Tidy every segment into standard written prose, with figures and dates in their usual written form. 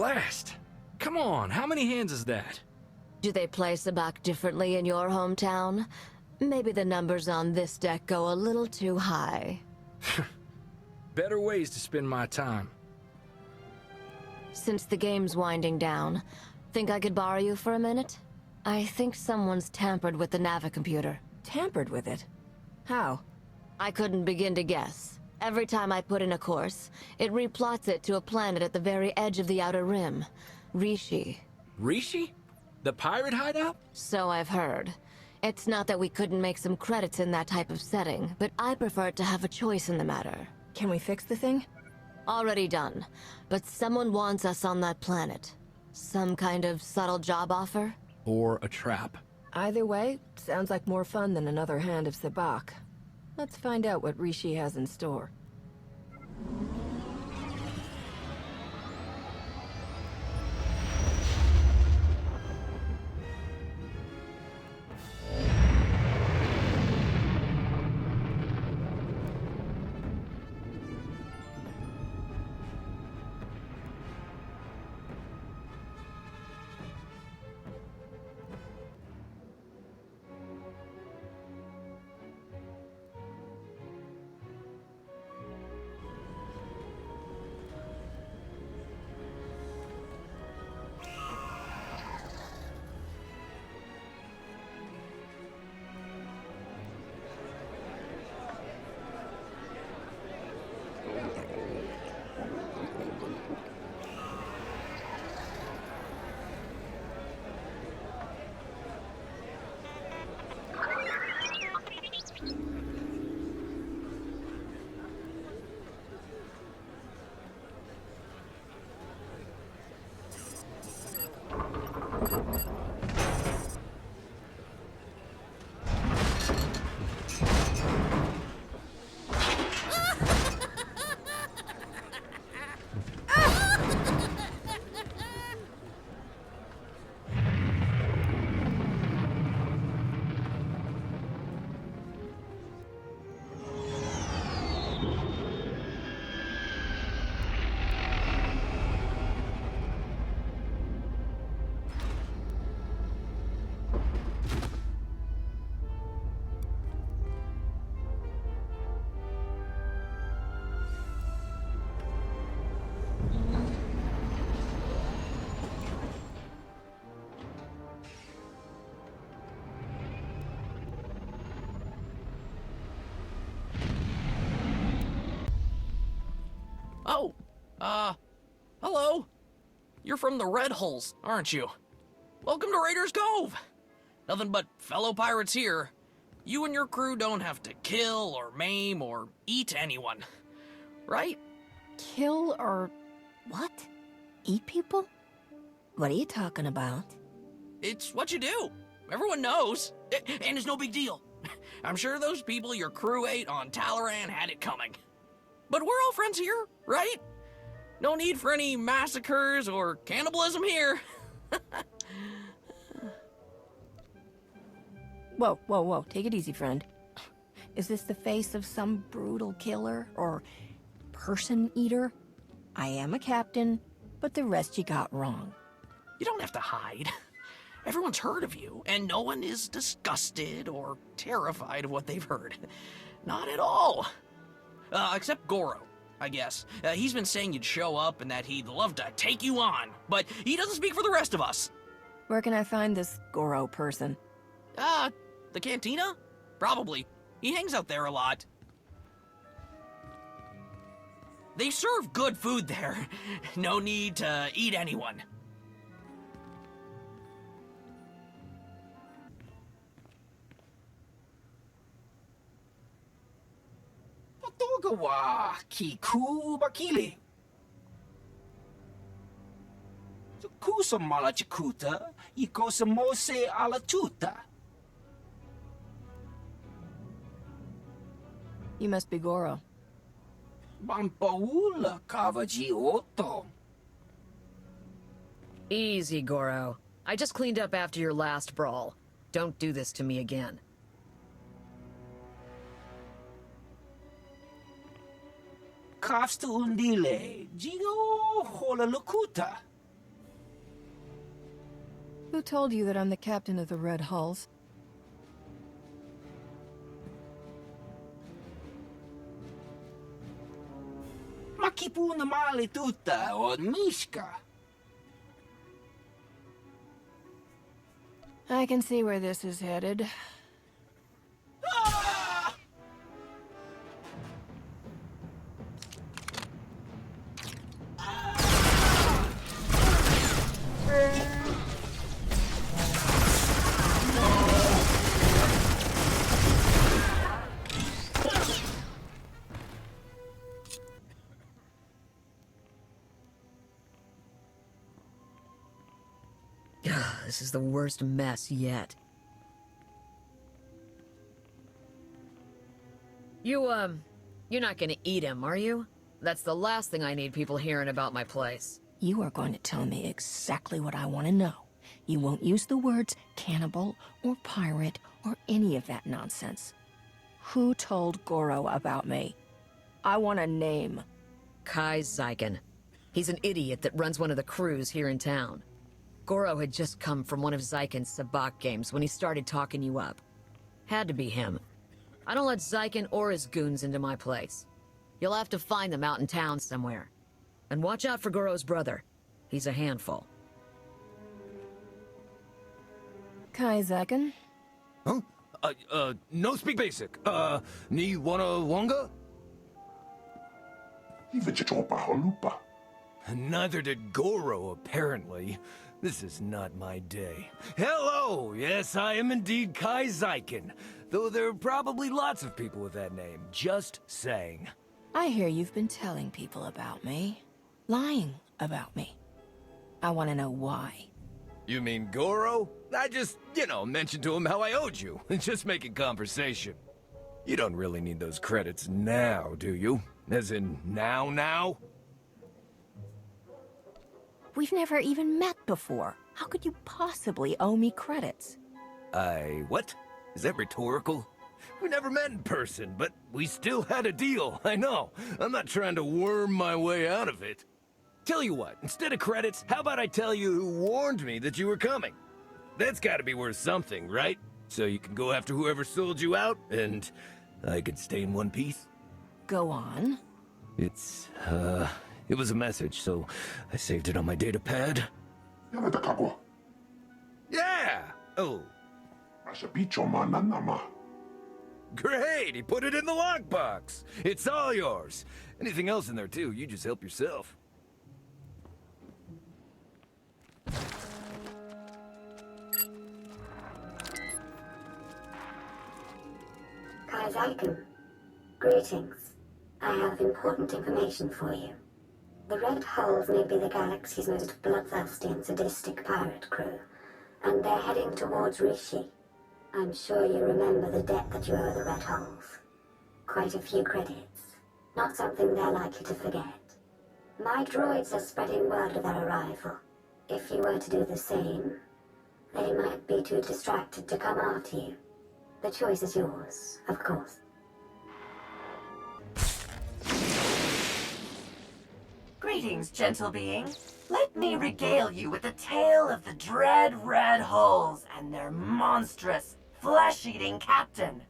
Blast! Come on, how many hands is that? Do they play sabacc differently in your hometown? Maybe the numbers on this deck go a little too high. Better ways to spend my time. Since the game's winding down, think I could borrow you for a minute? I think someone's tampered with the Navicomputer. Tampered with it? How? I couldn't begin to guess. Every time I put in a course, it replots it to a planet at the very edge of the Outer Rim. Rishi. Rishi? The pirate hideout? So I've heard. It's not that we couldn't make some credits in that type of setting, but I prefer to have a choice in the matter. Can we fix the thing? Already done. But someone wants us on that planet. Some kind of subtle job offer? Or a trap? Either way, sounds like more fun than another hand of sabacc. Let's find out what Rishi has in store. Oh, hello. You're from the Red Hulls, aren't you? Welcome to Raiders Cove. Nothing but fellow pirates here. You and your crew don't have to kill or maim or eat anyone, right? Kill or... what? Eat people? What are you talking about? It's what you do. Everyone knows. And it's no big deal. I'm sure those people your crew ate on Talaran had it coming. But we're all friends here, right? No need for any massacres or cannibalism here. Whoa, whoa, whoa. Take it easy, friend. Is this the face of some brutal killer or person eater? I am a captain, but the rest you got wrong. You don't have to hide. Everyone's heard of you, and no one is disgusted or terrified of what they've heard. Not at all. Except Goro, I guess. He's been saying you'd show up and that he'd love to take you on, but he doesn't speak for the rest of us. Where can I find this Goro person? The cantina? Probably. He hangs out there a lot. They serve good food there. No need to eat anyone. Togawa Kiku Bakili. Kusa Malachikuta, Ikosa Mose Alatuta. You must be Goro. Bampaula Kavaji Otto. Easy, Goro. I just cleaned up after your last brawl. Don't do this to me again. Kafsta Undile, Gio Hola Lukuta. Who told you that I'm the captain of the Red Hulls? Makipuna mali tuta o Mishka. I can see where this is headed. This is the worst mess yet. You're not gonna eat him, are you? That's the last thing I need people hearing about my place. You are going to tell me exactly what I want to know. You won't use the words cannibal or pirate or any of that nonsense. Who told Goro about me? I want a name. Kai Zyken. He's an idiot that runs one of the crews here in town. Goro had just come from one of Zyken's sabak games when he started talking you up. Had to be him. I don't let Zyken or his goons into my place. You'll have to find them out in town somewhere. And watch out for Goro's brother. He's a handful. Kai Zyken? Huh? No speak basic. Ni wanna wonga? Neither did Goro, apparently. This is not my day. Hello! Yes, I am indeed Kai Zyken. Though there are probably lots of people with that name. Just saying. I hear you've been telling people about me. Lying about me. I want to know why. You mean Goro? I just, mentioned to him how I owed you. Just making conversation. You don't really need those credits now, do you? As in, now? We've never even met before. How could you possibly owe me credits? What? Is that rhetorical? We never met in person, but we still had a deal, I know. I'm not trying to worm my way out of it. Tell you what, instead of credits, how about I tell you who warned me that you were coming? That's gotta be worth something, right? So you can go after whoever sold you out, and I could stay in one piece? Go on. It was a message, so I saved it on my data pad. Yeah! Oh. Great! He put it in the lockbox! It's all yours! Anything else in there, too, you just help yourself. Kaizaku, greetings. I have important information for you. The Red Hulls may be the galaxy's most bloodthirsty and sadistic pirate crew, and they're heading towards Rishi. I'm sure you remember the debt that you owe the Red Hulls. Quite a few credits. Not something they're likely to forget. My droids are spreading word of their arrival. If you were to do the same, they might be too distracted to come after you. The choice is yours, of course. Greetings, gentle being. Let me regale you with a tale of the dread Red Hulls and their monstrous, flesh-eating captain.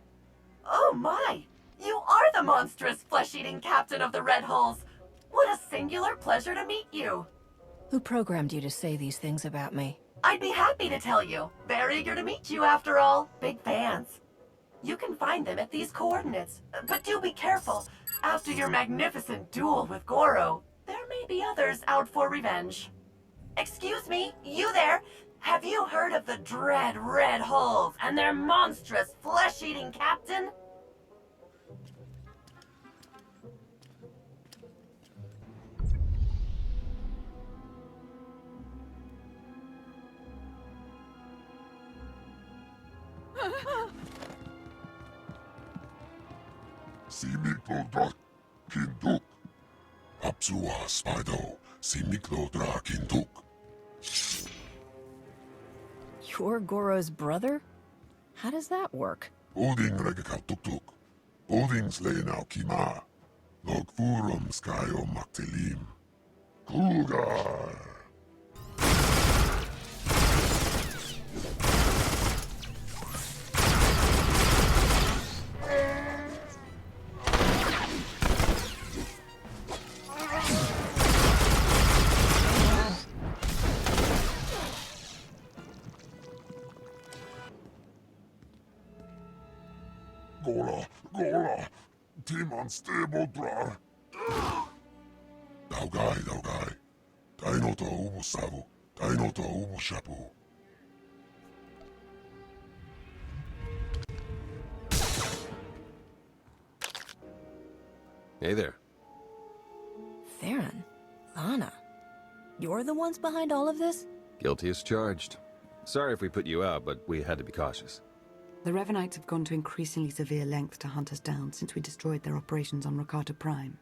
Oh my! You are the monstrous, flesh-eating captain of the Red Hulls! What a singular pleasure to meet you! Who programmed you to say these things about me? I'd be happy to tell you. Very eager to meet you, after all. Big fans. You can find them at these coordinates. But do be careful. After your magnificent duel with Goro, there may be others out for revenge. Excuse me, you there? Have you heard of the dread Red Hulls and their monstrous flesh-eating captain? Simiklo Kinduk. Apsua Spido, Simiklo Kinduk. You're Goro's brother? How does that work? Oding Regakal Tuk. Oding Slayna Kima. Logfurum Skyo Maktilim. Kugar. unstable drar. Daugai. Taino to ubu sabu. Taino to ubu shapu. Hey there. Theron, Lana, you're the ones behind all of this? Guilty as charged. Sorry if we put you out, but we had to be cautious. The Revenites have gone to increasingly severe lengths to hunt us down since we destroyed their operations on Rakata Prime.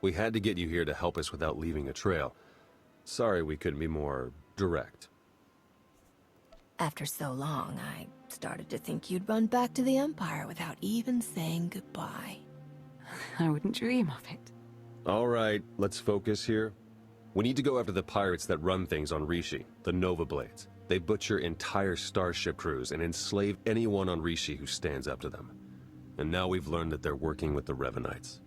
We had to get you here to help us without leaving a trail. Sorry we couldn't be more direct. After so long, I started to think you'd run back to the Empire without even saying goodbye. I wouldn't dream of it. All right, let's focus here. We need to go after the pirates that run things on Rishi, the Nova Blades. They butcher entire starship crews and enslave anyone on Rishi who stands up to them. And now we've learned that they're working with the Revenites.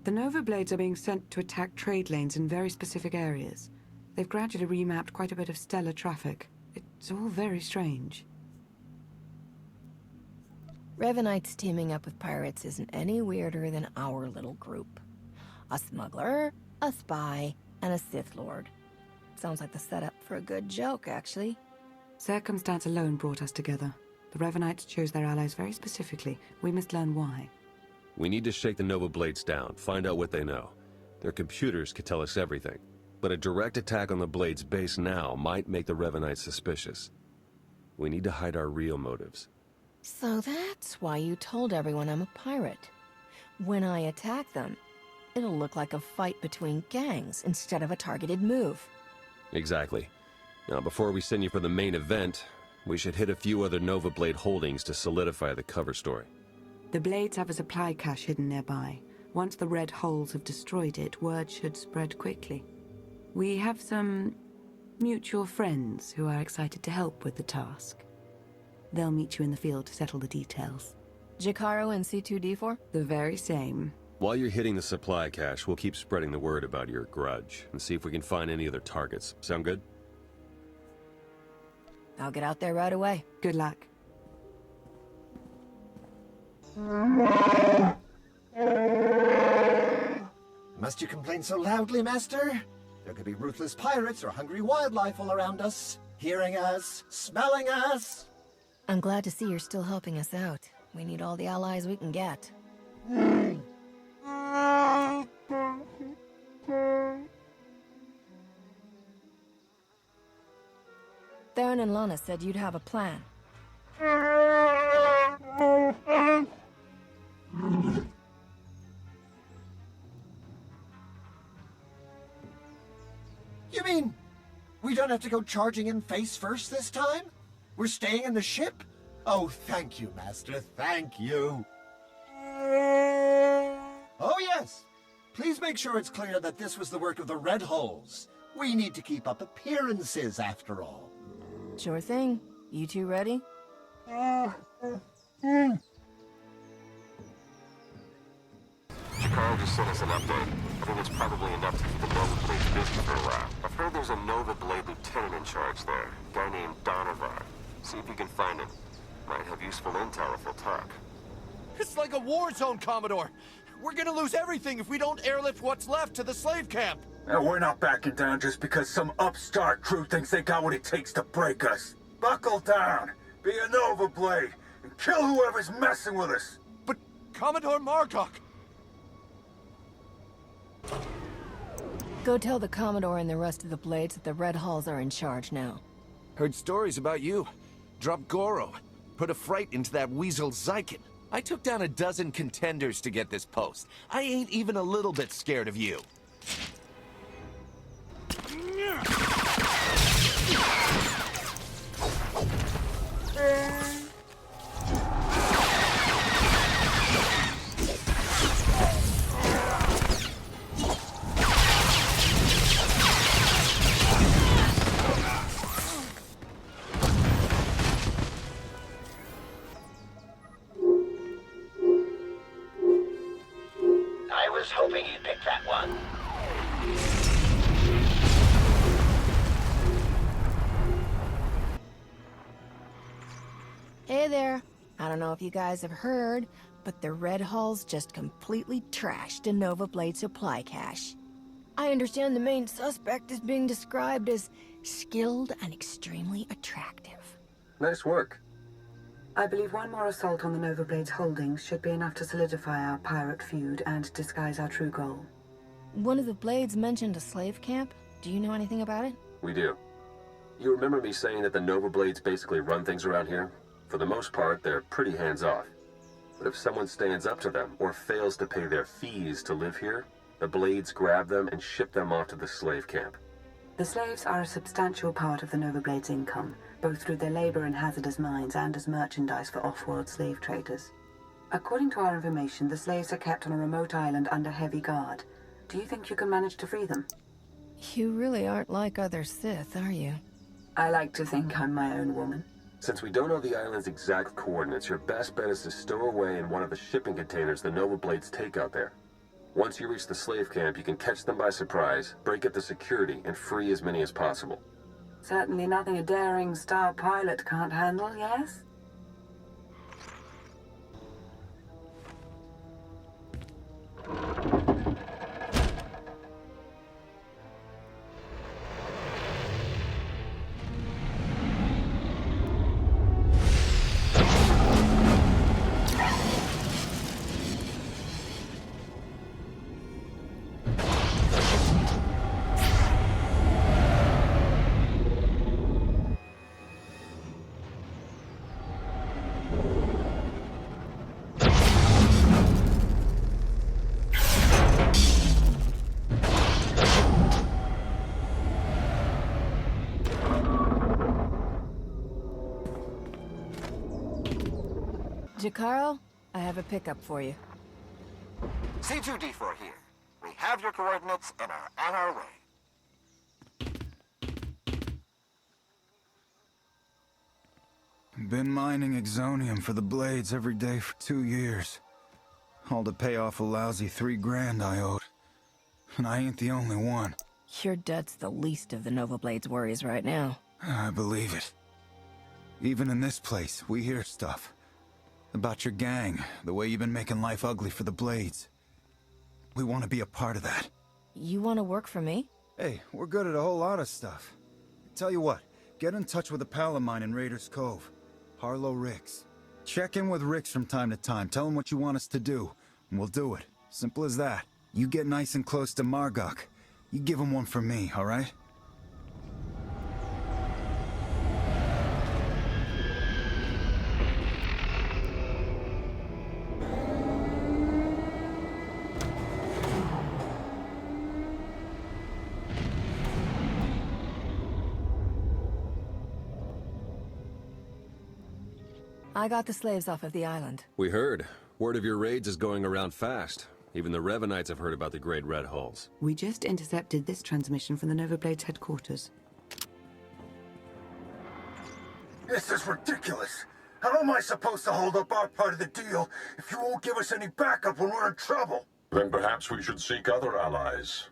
The Nova Blades are being sent to attack trade lanes in very specific areas. They've gradually remapped quite a bit of stellar traffic. It's all very strange. Revenites teaming up with pirates isn't any weirder than our little group. A smuggler, a spy, and a Sith Lord. Sounds like the setup for a good joke, actually. Circumstance alone brought us together. The Revenites chose their allies very specifically. We must learn why. We need to shake the Nova Blades down, find out what they know. Their computers could tell us everything. But a direct attack on the Blades base now might make the Revenites suspicious. We need to hide our real motives. So that's why you told everyone I'm a pirate. When I attack them, it'll look like a fight between gangs instead of a targeted move. Exactly. Now, before we send you for the main event, we should hit a few other Nova Blade holdings to solidify the cover story. The Blades have a supply cache hidden nearby. Once the Red Holes have destroyed it, word should spread quickly. We have some mutual friends who are excited to help with the task. They'll meet you in the field to settle the details. Jakaro and C2D4? The very same. While you're hitting the supply cache, we'll keep spreading the word about your grudge and see if we can find any other targets. Sound good? I'll get out there right away. Good luck. Must you complain so loudly, Master? There could be ruthless pirates or hungry wildlife all around us, hearing us, smelling us. I'm glad to see you're still helping us out. We need all the allies we can get. Theron and Lana said you'd have a plan. You mean we don't have to go charging in face first this time? We're staying in the ship? Oh, thank you, Master, thank you. Oh, yes. Please make sure it's clear that this was the work of the Red Holes. We need to keep up appearances, after all. Sure thing. You two ready? Jakaro just sent us an update. I think it's probably enough to keep the Nova Blades busy for a while. I've heard there's a Nova Blade lieutenant in charge there, a guy named Donovar. See if you can find him. Might have useful intel if we'll talk. It's like a war zone, Commodore. We're gonna lose everything if we don't airlift what's left to the slave camp. And we're not backing down just because some upstart crew thinks they got what it takes to break us. Buckle down, be a Nova Blade, and kill whoever's messing with us. But Commodore Margok... Go tell the Commodore and the rest of the Blades that the Red Hulls are in charge now. Heard stories about you. Dropped Goro. Put a fright into that weasel Zykin. I took down a dozen contenders to get this post. I ain't even a little bit scared of you. I was hoping you'd pick that one. Hey there. I don't know if you guys have heard, but the Red Hull's just completely trashed a Nova Blade supply cache. I understand the main suspect is being described as skilled and extremely attractive. Nice work. I believe one more assault on the Nova Blade's holdings should be enough to solidify our pirate feud and disguise our true goal. One of the Blades mentioned a slave camp. Do you know anything about it? We do. You remember me saying that the Nova Blades basically run things around here? For the most part, they're pretty hands-off. But if someone stands up to them or fails to pay their fees to live here, the Blades grab them and ship them off to the slave camp. The slaves are a substantial part of the Nova Blade's income, both through their labor in hazardous mines and as merchandise for off-world slave traders. According to our information, the slaves are kept on a remote island under heavy guard. Do you think you can manage to free them? You really aren't like other Sith, are you? I like to think I'm my own woman. Since we don't know the island's exact coordinates, your best bet is to stow away in one of the shipping containers the Nova Blades take out there. Once you reach the slave camp, you can catch them by surprise, break up the security, and free as many as possible. Certainly nothing a daring star pilot can't handle, yes? Jakaro, I have a pickup for you. C2D4 here. We have your coordinates and are on our way. Been mining exonium for the Blades every day for 2 years. All to pay off a lousy $3,000 I owed. And I ain't the only one. Your debt's the least of the Nova Blade's worries right now. I believe it. Even in this place, we hear stuff. About your gang, the way you've been making life ugly for the Blades. We want to be a part of that. You want to work for me? Hey, we're good at a whole lot of stuff. Tell you what, get in touch with a pal of mine in Raiders Cove. Harlow Ricks. Check in with Ricks from time to time, tell him what you want us to do, and we'll do it. Simple as that. You get nice and close to Margok. You give him one for me, alright? I got the slaves off of the island. We heard. Word of your raids is going around fast. Even the Revenites have heard about the Great Red Hulls. We just intercepted this transmission from the Nova Blade's headquarters. This is ridiculous. How am I supposed to hold up our part of the deal if you won't give us any backup when we're in trouble? Then perhaps we should seek other allies.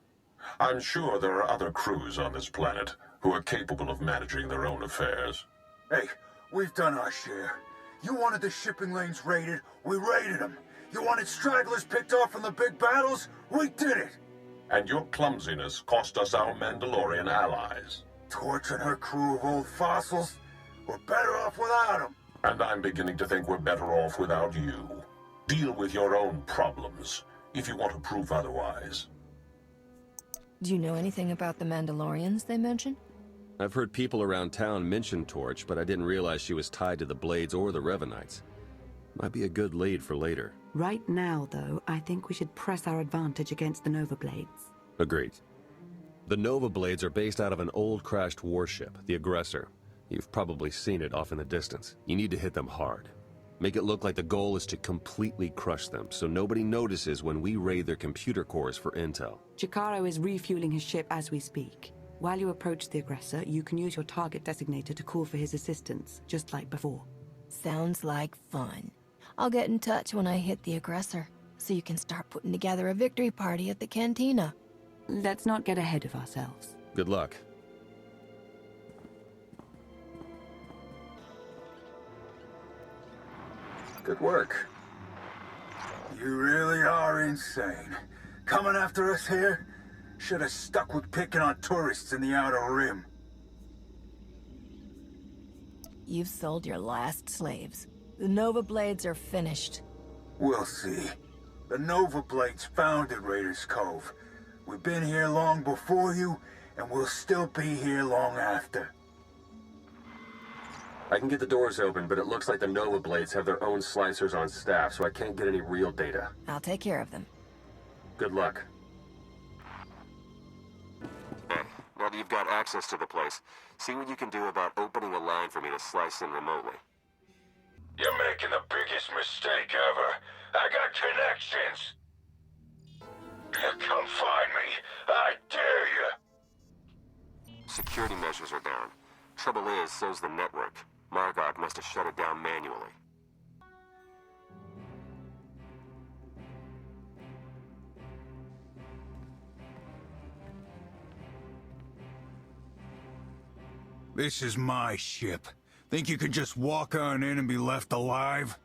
I'm sure there are other crews on this planet who are capable of managing their own affairs. Hey, we've done our share. You wanted the shipping lanes raided, we raided them. You wanted stragglers picked off from the big battles, we did it. And your clumsiness cost us our Mandalorian allies. Torching her crew of old fossils? We're better off without them. And I'm beginning to think we're better off without you. Deal with your own problems, if you want to prove otherwise. Do you know anything about the Mandalorians they mentioned? I've heard people around town mention Torch, but I didn't realize she was tied to the Blades or the Revenites. Might be a good lead for later. Right now, though, I think we should press our advantage against the Nova Blades. Agreed. The Nova Blades are based out of an old crashed warship, the Aggressor. You've probably seen it off in the distance. You need to hit them hard. Make it look like the goal is to completely crush them, so nobody notices when we raid their computer cores for intel. Jakaro is refueling his ship as we speak. While you approach the Aggressor, you can use your target designator to call for his assistance, just like before. Sounds like fun. I'll get in touch when I hit the Aggressor, so you can start putting together a victory party at the cantina. Let's not get ahead of ourselves. Good luck. Good work. You really are insane. Coming after us here? Should have stuck with picking on tourists in the Outer Rim. You've sold your last slaves. The Nova Blades are finished. We'll see. The Nova Blades founded Raiders Cove. We've been here long before you, and we'll still be here long after. I can get the doors open, but it looks like the Nova Blades have their own slicers on staff, so I can't get any real data. I'll take care of them. Good luck. Hey, now that you've got access to the place, see what you can do about opening a line for me to slice in remotely. You're making the biggest mistake ever. I got connections. Come find me. I dare you. Security measures are down. Trouble is, so's the network. Margot must have shut it down manually. This is my ship. Think you could just walk on in and be left alive?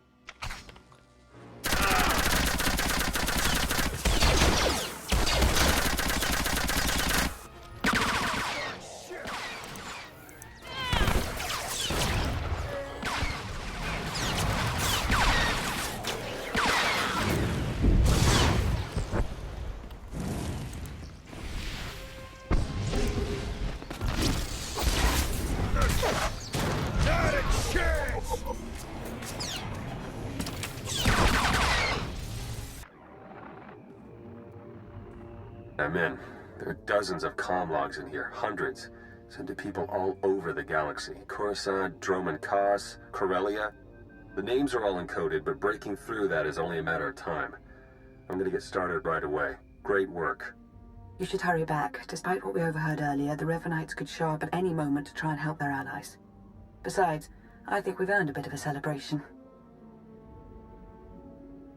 I'm in. There are dozens of comm logs in here, hundreds. Sent to people all over the galaxy. Coruscant, Droman Kos, Corellia. The names are all encoded, but breaking through that is only a matter of time. I'm gonna get started right away. Great work. You should hurry back. Despite what we overheard earlier, the Revenites could show up at any moment to try and help their allies. Besides, I think we've earned a bit of a celebration.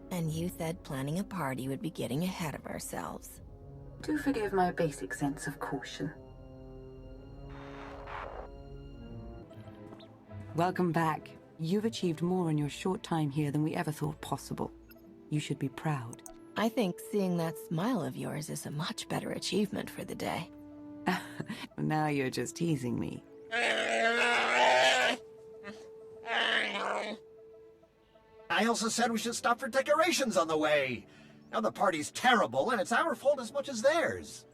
And you said planning a party would be getting ahead of ourselves. Do forgive my basic sense of caution. Welcome back. You've achieved more in your short time here than we ever thought possible. You should be proud. I think seeing that smile of yours is a much better achievement for the day. Now you're just teasing me. I also said we should stop for decorations on the way. Now the party's terrible, and it's our fault as much as theirs.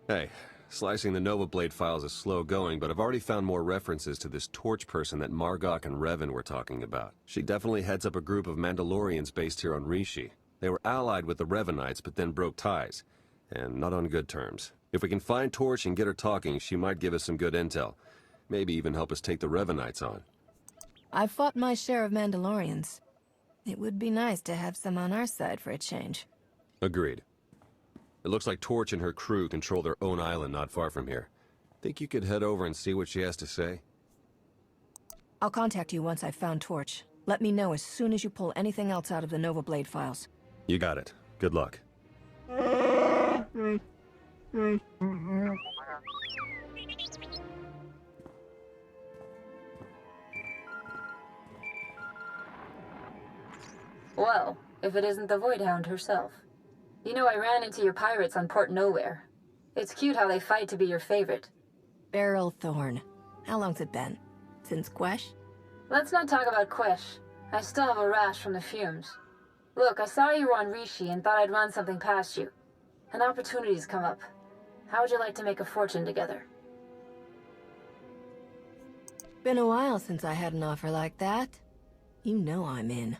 Hey, slicing the Nova Blade files is slow going, but I've already found more references to this Torch person that Margot and Revan were talking about. She definitely heads up a group of Mandalorians based here on Rishi. They were allied with the Revenites, but then broke ties. And not on good terms. If we can find Torch and get her talking, she might give us some good intel. Maybe even help us take the Revenites on. I've fought my share of Mandalorians. It would be nice to have some on our side for a change. Agreed. It looks like Torch and her crew control their own island not far from here. Think you could head over and see what she has to say? I'll contact you once I've found Torch. Let me know as soon as you pull anything else out of the Nova Blade files. You got it. Good luck. Well, if it isn't the Voidhound herself. You know, I ran into your pirates on Port Nowhere. It's cute how they fight to be your favorite. Beryl Thorn. How long's it been? Since Quesh? Let's not talk about Quesh. I still have a rash from the fumes. Look, I saw you were on Rishi and thought I'd run something past you. An opportunity's come up. How would you like to make a fortune together? Been a while since I had an offer like that. You know I'm in.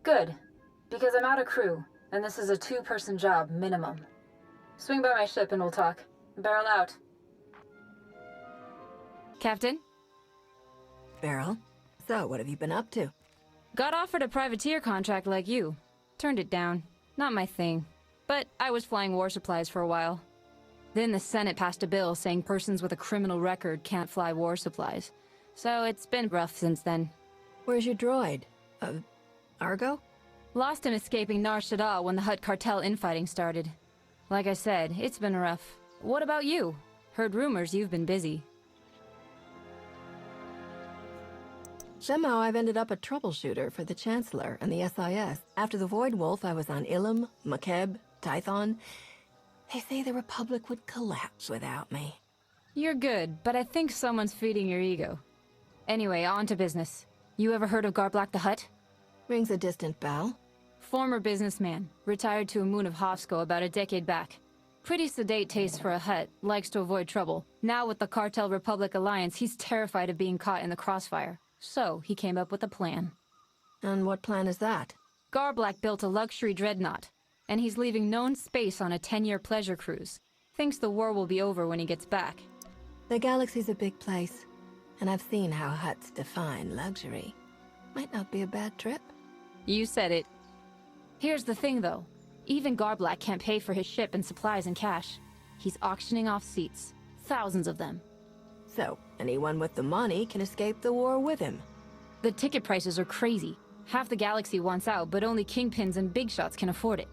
Good. Because I'm out of crew, and this is a 2-person job minimum. Swing by my ship and we'll talk. Barrel out. Captain? Beryl? So, what have you been up to? Got offered a privateer contract like you. Turned it down. Not my thing. But I was flying war supplies for a while. Then the Senate passed a bill saying persons with a criminal record can't fly war supplies. So it's been rough since then. Where's your droid? Argo? Lost him escaping Nar Shaddaa when the Hutt cartel infighting started. Like I said, it's been rough. What about you? Heard rumors you've been busy. Somehow I've ended up a troubleshooter for the Chancellor and the SIS. After the Void Wolf, I was on Ilum, Makeb, Tython. They say the Republic would collapse without me. You're good, but I think someone's feeding your ego. Anyway, on to business. You ever heard of Garblack the Hutt? Rings a distant bell. Former businessman, retired to a moon of Hofsko about a decade back. Pretty sedate taste for a Hutt, likes to avoid trouble. Now with the Cartel-Republic alliance, he's terrified of being caught in the crossfire. So, he came up with a plan. And what plan is that? Garblack built a luxury dreadnought, and he's leaving known space on a 10-year pleasure cruise. Thinks the war will be over when he gets back. The galaxy's a big place, and I've seen how Hutts define luxury. Might not be a bad trip. You said it. Here's the thing, though. Even Garblack can't pay for his ship and supplies in cash. He's auctioning off seats. Thousands of them. So, anyone with the money can escape the war with him. The ticket prices are crazy. Half the galaxy wants out, but only kingpins and big shots can afford it.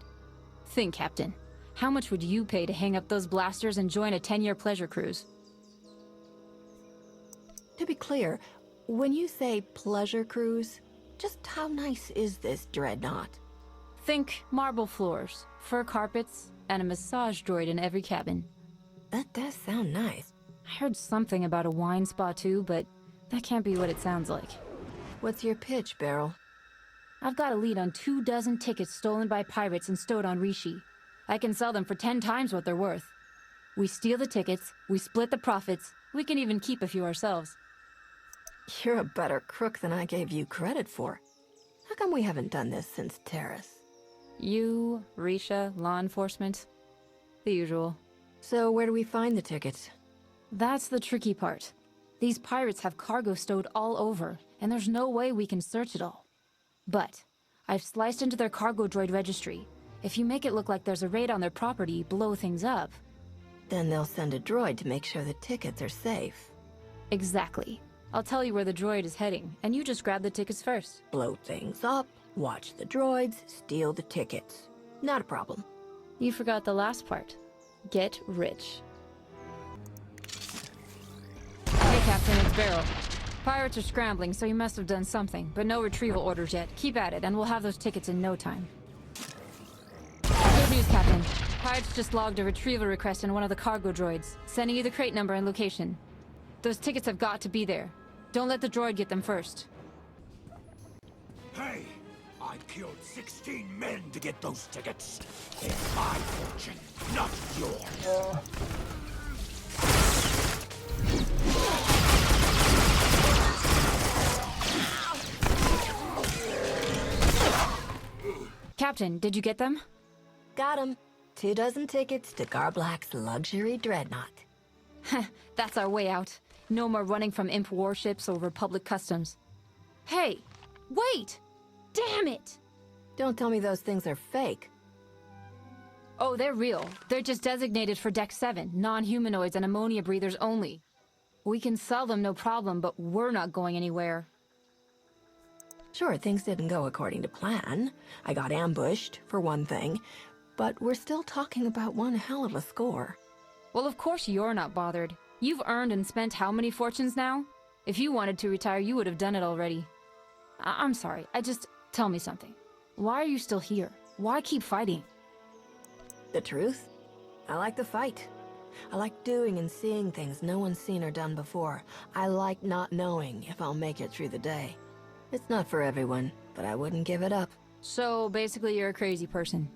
Think, Captain. How much would you pay to hang up those blasters and join a 10-year pleasure cruise? To be clear, when you say pleasure cruise, just how nice is this dreadnought? Think marble floors, fur carpets, and a massage droid in every cabin. That does sound nice. I heard something about a wine spa too, but that can't be what it sounds like. What's your pitch, Beryl? I've got a lead on 24 tickets stolen by pirates and stowed on Rishi. I can sell them for 10 times what they're worth. We steal the tickets, we split the profits, we can even keep a few ourselves. You're a better crook than I gave you credit for. How come we haven't done this since Terrace? You, Risha, law enforcement. The usual. So where do we find the tickets? That's the tricky part. These pirates have cargo stowed all over, and there's no way we can search it all. But I've sliced into their cargo droid registry. If you make it look like there's a raid on their property, blow things up. Then they'll send a droid to make sure the tickets are safe. Exactly. I'll tell you where the droid is heading, and you just grab the tickets first. Blow things up, watch the droids, steal the tickets. Not a problem. You forgot the last part. Get rich. Hey, Captain, it's Beryl. Pirates are scrambling, so you must have done something, but no retrieval orders yet. Keep at it, and we'll have those tickets in no time. Good news, Captain. Pirates just logged a retrieval request in one of the cargo droids, sending you the crate number and location. Those tickets have got to be there. Don't let the droid get them first. Hey! I killed 16 men to get those tickets. It's my fortune, not yours. Captain, did you get them? Got 'em. 24 tickets to Garblack's luxury dreadnought. That's our way out. No more running from imp warships or Republic customs. Hey! Wait! Damn it! Don't tell me those things are fake. Oh, they're real. They're just designated for Deck 7, non-humanoids and ammonia breathers only. We can sell them no problem, but we're not going anywhere. Sure, things didn't go according to plan. I got ambushed, for one thing. But we're still talking about one hell of a score. Well, of course you're not bothered. You've earned and spent how many fortunes now? If you wanted to retire, you would have done it already. I'm sorry, tell me something. Why are you still here? Why keep fighting? The truth? I like the fight. I like doing and seeing things no one's seen or done before. I like not knowing if I'll make it through the day. It's not for everyone, but I wouldn't give it up. So, basically you're a crazy person.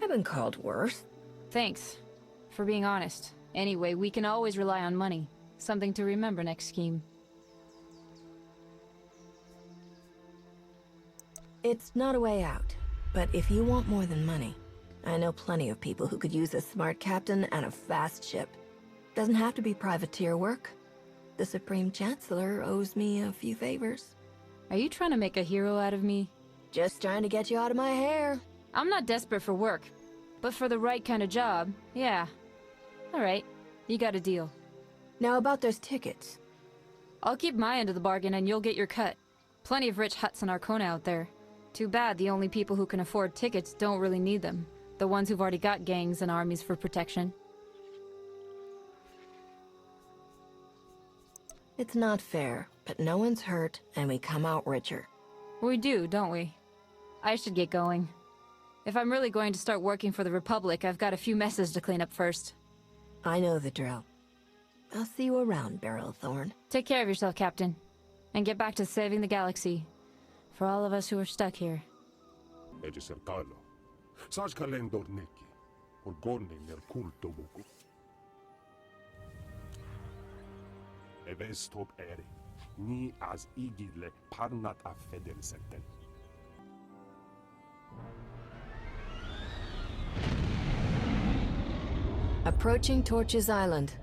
I've been called worse. Thanks. For being honest. Anyway, we can always rely on money. Something to remember next scheme. It's not a way out, but if you want more than money, I know plenty of people who could use a smart captain and a fast ship. Doesn't have to be privateer work. The Supreme Chancellor owes me a few favors. Are you trying to make a hero out of me? Just trying to get you out of my hair. I'm not desperate for work, but for the right kind of job, yeah. All right, you got a deal. Now about those tickets. I'll keep my end of the bargain and you'll get your cut. Plenty of rich Hutts and Arcona out there. Too bad the only people who can afford tickets don't really need them. The ones who've already got gangs and armies for protection. It's not fair, but no one's hurt, and we come out richer. We do, don't we? I should get going. If I'm really going to start working for the Republic, I've got a few messes to clean up first. I know the drill. I'll see you around, Beryl Thorne. Take care of yourself, Captain. And get back to saving the galaxy. For all of us who are stuck here. Approaching Torches Island.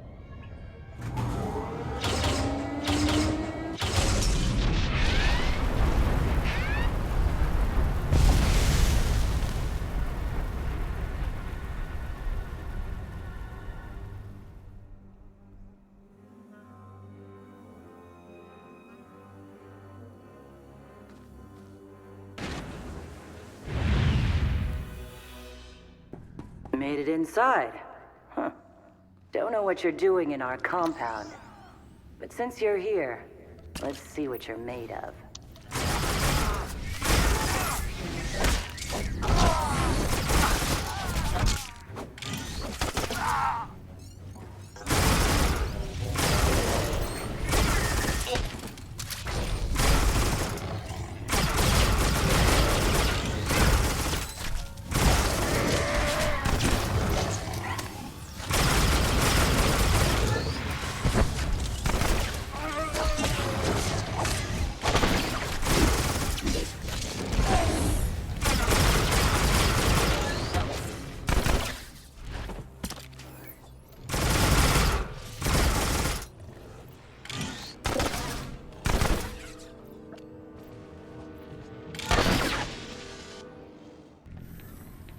Made it inside. Huh. Don't know what you're doing in our compound. But since you're here, let's see what you're made of.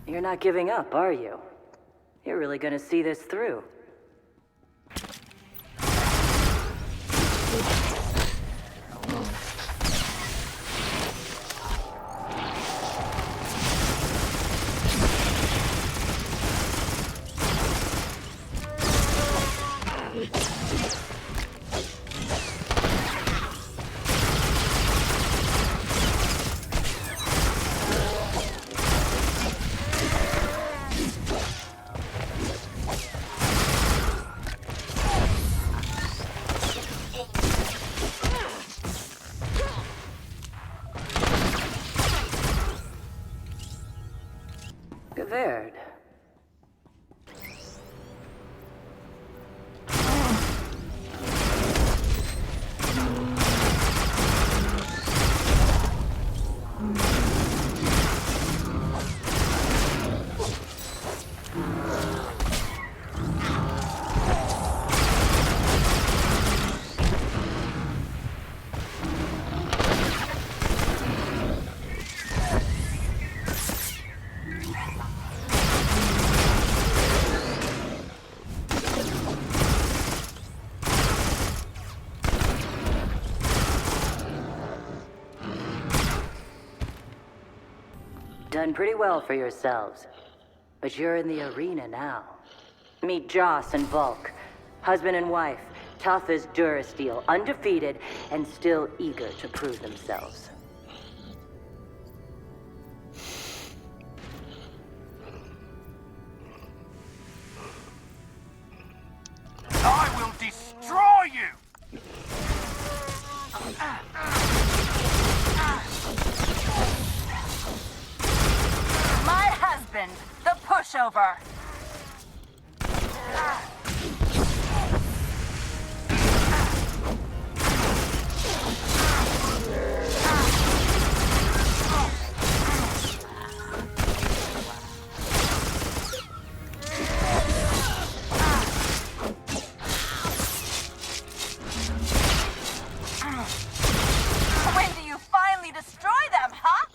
You're not giving up, are you? You're really gonna see this through. Gewehrd. Done pretty well for yourselves. But you're in the arena now. Meet Joss and Volk. Husband and wife, tough as Durasteel, undefeated, and still eager to prove themselves. I will destroy you! My husband, the pushover. When do you finally destroy them, huh?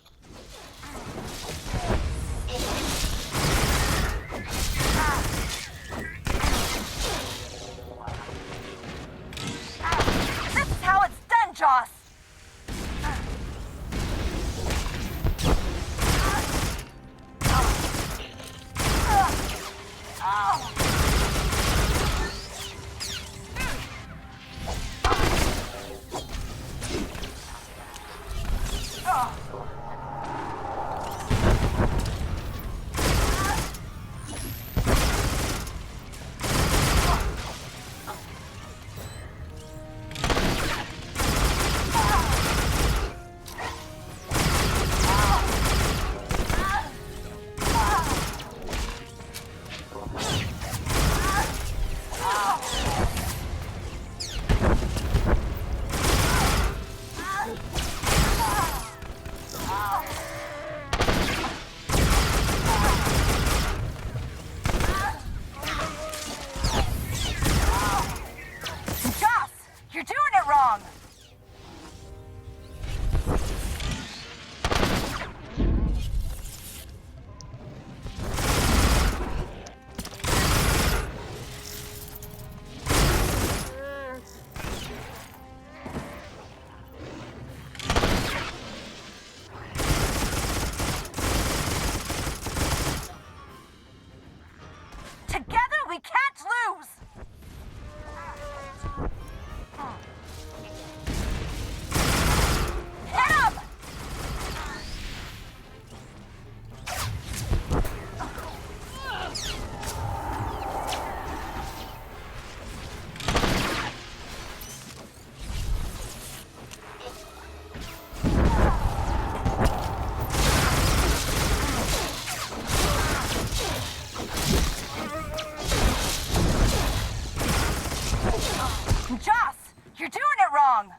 Joss, you're doing it wrong!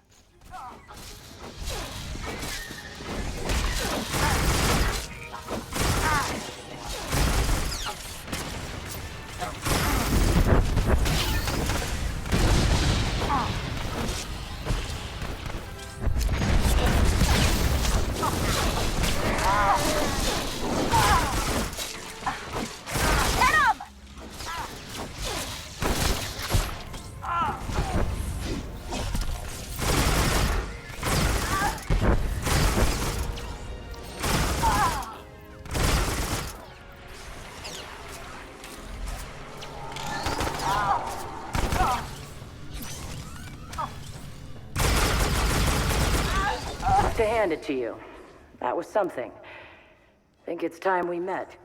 To hand it to you. That was something. Think it's time we met.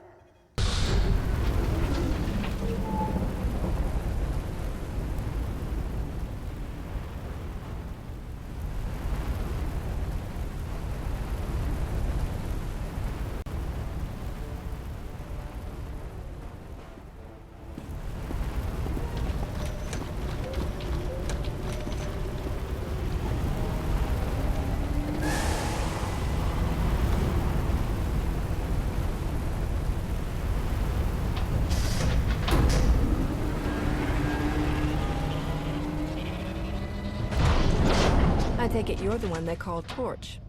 I take it you're the one they call Torch.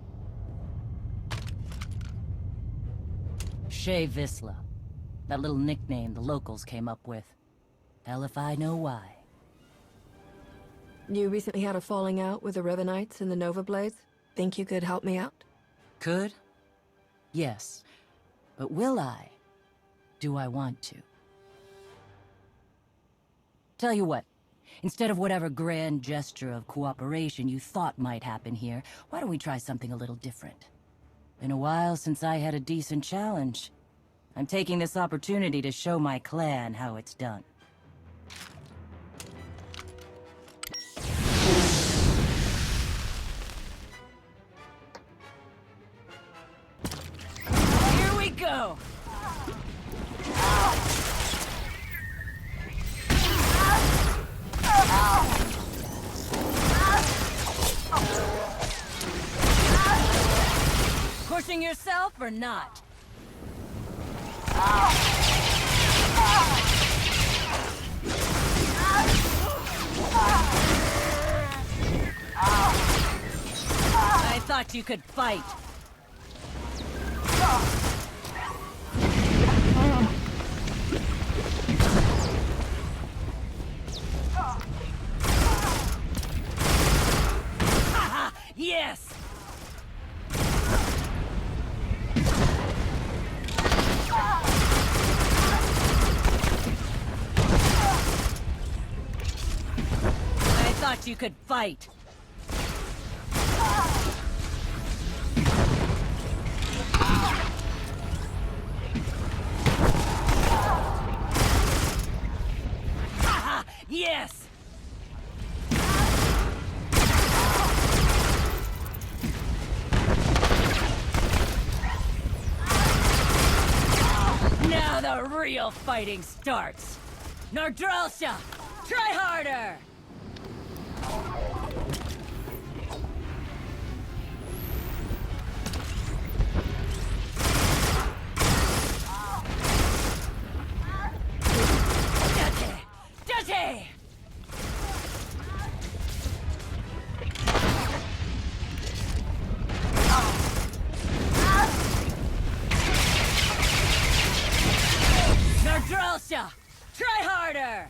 Shay Visla. That little nickname the locals came up with. Hell if I know why. You recently had a falling out with the Revenites and the Nova Blades. Think you could help me out? Could? Yes. But will I? Do I want to? Tell you what. Instead of whatever grand gesture of cooperation you thought might happen here, why don't we try something a little different? Been a while since I had a decent challenge. I'm taking this opportunity to show my clan how it's done. Here we go! Pushing yourself or not? I thought you could fight. Yes! I thought you could fight. Yes! Now the real fighting starts! Nardrelsha, try harder! Dutty! Nardrelsha, try harder!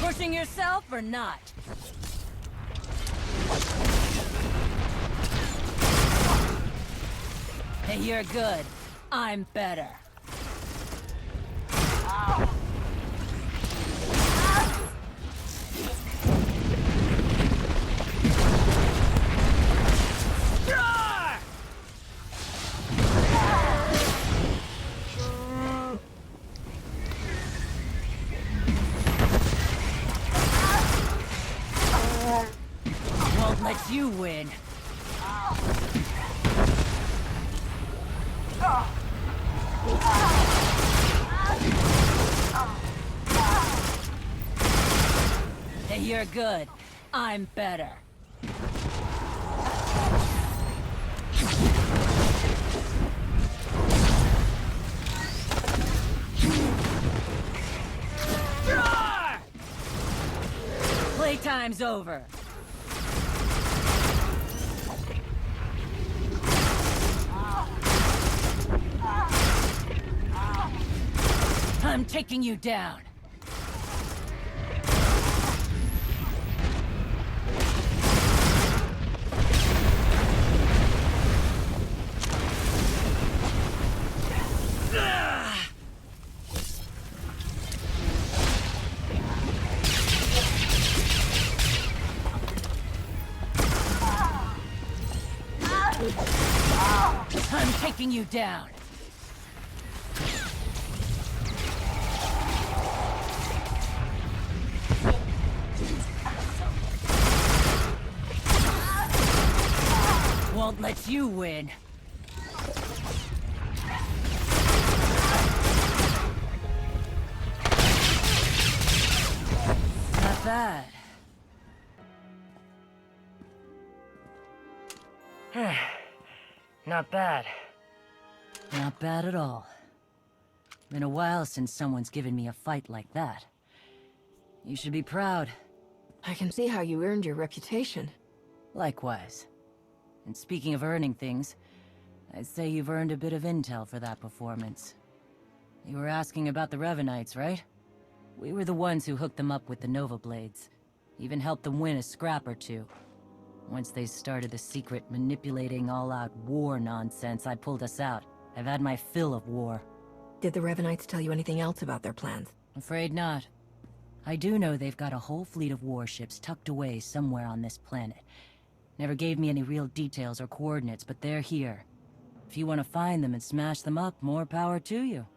Pushing yourself or not? Hey, you're good. I'm better. Won't let you win. You're good. I'm better. Playtime's over. I'm taking you down. I'm taking you down. Won't let you win. Not bad. Not bad. Not bad at all. Been a while since someone's given me a fight like that. You should be proud. I can see how you earned your reputation. Likewise. And speaking of earning things, I'd say you've earned a bit of intel for that performance. You were asking about the Revenites, right? We were the ones who hooked them up with the Nova Blades. Even helped them win a scrap or two. Once they started the secret manipulating all-out war nonsense, I pulled us out. I've had my fill of war. Did the Revenites tell you anything else about their plans? Afraid not. I do know they've got a whole fleet of warships tucked away somewhere on this planet. Never gave me any real details or coordinates, but they're here. If you want to find them and smash them up, more power to you.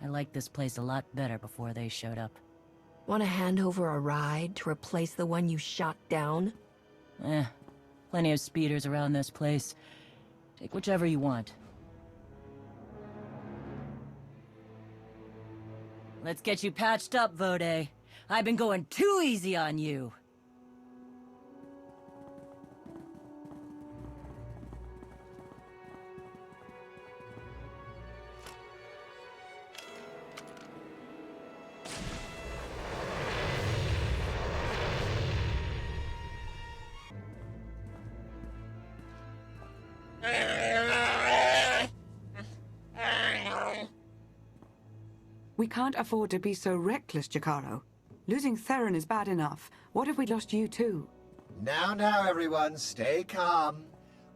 I liked this place a lot better before they showed up. Want to hand over a ride to replace the one you shot down? Plenty of speeders around this place. Take whichever you want. Let's get you patched up, Vode. I've been going too easy on you. We can't afford to be so reckless, Jakaro. Losing Theron is bad enough. What if we lost you too? Now, everyone, stay calm.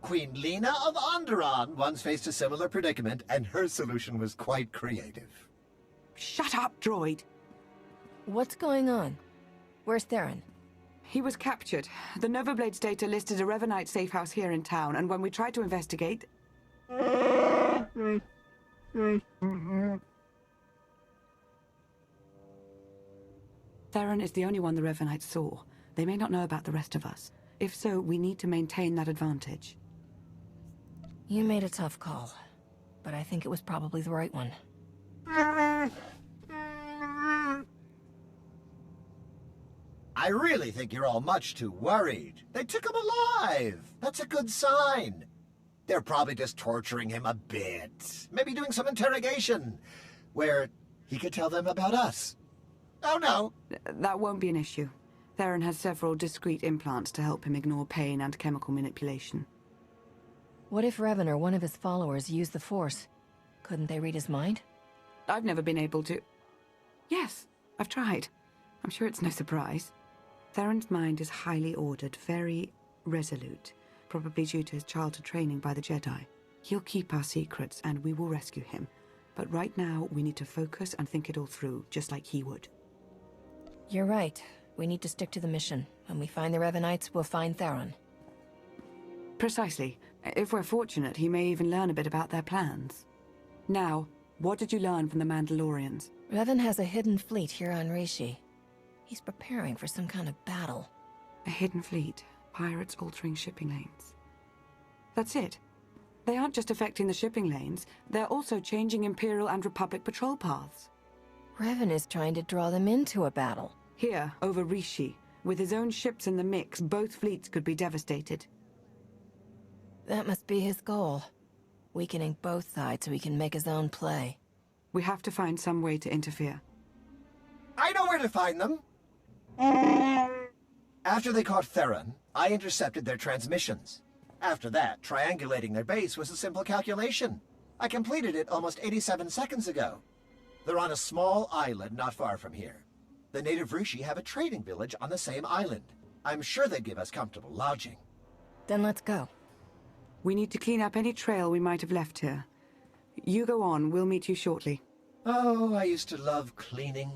Queen Lena of Onderon once faced a similar predicament, and her solution was quite creative. Shut up, droid! What's going on? Where's Theron? He was captured. The Nova Blades data listed a Revenite safe house here in town, and when we tried to investigate... Theron is the only one the Revenites saw. They may not know about the rest of us. If so, we need to maintain that advantage. You made a tough call, but I think it was probably the right one. I really think you're all much too worried. They took him alive. That's a good sign. They're probably just torturing him a bit. Maybe doing some interrogation, where he could tell them about us. Oh, no. That won't be an issue. Theron has several discrete implants to help him ignore pain and chemical manipulation. What if Revan or one of his followers used the Force? Couldn't they read his mind? I've never been able to... Yes, I've tried. I'm sure it's no surprise. Theron's mind is highly ordered, very resolute, probably due to his childhood training by the Jedi. He'll keep our secrets, and we will rescue him. But right now, we need to focus and think it all through, just like he would. You're right. We need to stick to the mission. When we find the Revenites, we'll find Theron. Precisely. If we're fortunate, he may even learn a bit about their plans. Now, what did you learn from the Mandalorians? Revan has a hidden fleet here on Rishi. He's preparing for some kind of battle. A hidden fleet. Pirates altering shipping lanes. That's it. They aren't just affecting the shipping lanes, they're also changing Imperial and Republic patrol paths. Revan is trying to draw them into a battle. Here, over Rishi, With his own ships in the mix, both fleets could be devastated. That must be his goal. Weakening both sides so he can make his own play. We have to find some way to interfere. I know where to find them! After they caught Theron, I intercepted their transmissions. After that, triangulating their base was a simple calculation. I completed it almost 87 seconds ago. They're on a small island not far from here. The native Rishi have a trading village on the same island. I'm sure they'd give us comfortable lodging. Then let's go. We need to clean up any trail we might have left here. You go on, we'll meet you shortly. Oh, I used to love cleaning.